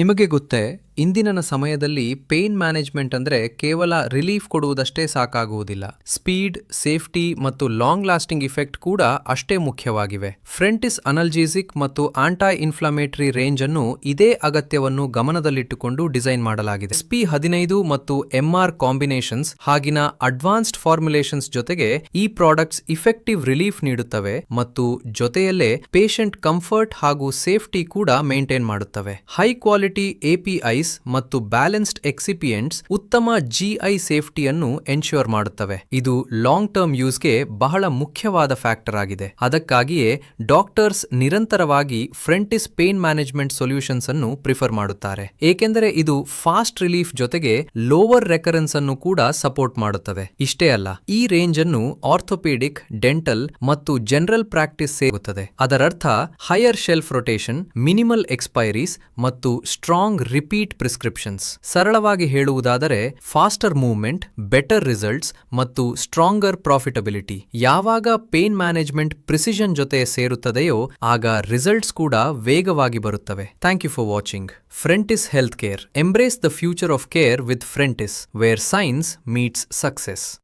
ನಿಮಗೆ ಗೊತ್ತೇ, ಇಂದಿನ ಸಮಯದಲ್ಲಿ ಪೇನ್ ಮ್ಯಾನೇಜ್ಮೆಂಟ್ ಅಂದ್ರೆ ಕೇವಲ ರಿಲೀಫ್ ಕೊಡುವುದಷ್ಟೇ ಸಾಕಾಗುವುದಿಲ್ಲ. ಸ್ಪೀಡ್, ಸೇಫ್ಟಿ ಮತ್ತು ಲಾಂಗ್ ಲಾಸ್ಟಿಂಗ್ ಇಫೆಕ್ಟ್ ಕೂಡ ಅಷ್ಟೇ ಮುಖ್ಯವಾಗಿವೆ. ಫ್ರೆಂಟಿಸ್ ಅನಲ್ಜೀಸಿಕ್ ಮತ್ತು ಆಂಟಿ ಇನ್ಫ್ಲಮೇಟರಿ ರೇಂಜ್ ಅನ್ನು ಇದೇ ಅಗತ್ಯವನ್ನು ಗಮನದಲ್ಲಿಟ್ಟುಕೊಂಡು ಡಿಸೈನ್ ಮಾಡಲಾಗಿದೆ. SP15 ಮತ್ತು MR ಕಾಂಬಿನೇಷನ್ಸ್ ಹಾಗಿನ ಅಡ್ವಾನ್ಸ್ಡ್ ಫಾರ್ಮುಲೇಷನ್ಸ್ ಜೊತೆಗೆ ಈ ಪ್ರಾಡಕ್ಟ್ಸ್ ಇಫೆಕ್ಟಿವ್ ರಿಲೀಫ್ ನೀಡುತ್ತವೆ ಮತ್ತು ಜೊತೆಯಲ್ಲೇ ಪೇಷಂಟ್ ಕಂಫರ್ಟ್ ಹಾಗೂ ಸೇಫ್ಟಿ ಕೂಡ ಮೇಂಟೈನ್ ಮಾಡುತ್ತವೆ. ಹೈ ಕ್ವಾಲಿಟಿ APIs ಮತ್ತು ಬ್ಯಾಲೆನ್ಸ್ಡ್ ಎಕ್ಸಿಪಿಯೆಂಟ್ಸ್ ಉತ್ತಮ GI ಸೇಫ್ಟಿಯನ್ನು ಎನ್ಶ್ಯೂರ್ ಮಾಡುತ್ತವೆ. ಇದು ಲಾಂಗ್ ಟರ್ಮ್ ಯೂಸ್ಗೆ ಬಹಳ ಮುಖ್ಯವಾದ ಫ್ಯಾಕ್ಟರ್ ಆಗಿದೆ. ಅದಕ್ಕಾಗಿಯೇ ಡಾಕ್ಟರ್ಸ್ ನಿರಂತರವಾಗಿ ಫ್ರೆಂಟಿಸ್ ಪೇನ್ ಮ್ಯಾನೇಜ್ಮೆಂಟ್ ಸೊಲ್ಯೂಷನ್ಸ್ ಅನ್ನು ಪ್ರಿಫರ್ ಮಾಡುತ್ತಾರೆ, ಏಕೆಂದರೆ ಇದು ಫಾಸ್ಟ್ ರಿಲೀಫ್ ಜೊತೆಗೆ ಲೋವರ್ ರೆಕರೆನ್ಸ್ ಅನ್ನು ಕೂಡ ಸಪೋರ್ಟ್ ಮಾಡುತ್ತವೆ. ಇಷ್ಟೇ ಅಲ್ಲ, ಈ ರೇಂಜ್ ಅನ್ನು ಆರ್ಥೋಪೆಡಿಕ್, ಡೆಂಟಲ್ ಮತ್ತು ಜನರಲ್ ಪ್ರಾಕ್ಟೀಸ್ ಸೇರುತ್ತದೆ. ಅದರರ್ಥ higher shelf rotation, minimal expiries ಮತ್ತು ಸ್ಟ್ರಾಂಗ್ ರಿಪೀಟ್ ಪ್ರಿಸ್ಕ್ರಿಪ್ಷನ್ಸ್. ಸರಳವಾಗಿ ಹೇಳುವುದಾದರೆ ಫಾಸ್ಟರ್ ಮೂವ್ಮೆಂಟ್, ಬೆಟರ್ ರಿಸಲ್ಟ್ಸ್ ಮತ್ತು ಸ್ಟ್ರಾಂಗರ್ ಪ್ರಾಫಿಟಬಿಲಿಟಿ. ಯಾವಾಗ ಪೇನ್ ಮ್ಯಾನೇಜ್ಮೆಂಟ್ ಪ್ರಿಸಿಷನ್ ಜೊತೆ ಸೇರುತ್ತದೆಯೋ ಆಗ ರಿಸಲ್ಟ್ಸ್ ಕೂಡ ವೇಗವಾಗಿ ಬರುತ್ತವೆ. Thank you for watching. Frentis health care. Embrace the future of care with Frentis, where science meets success.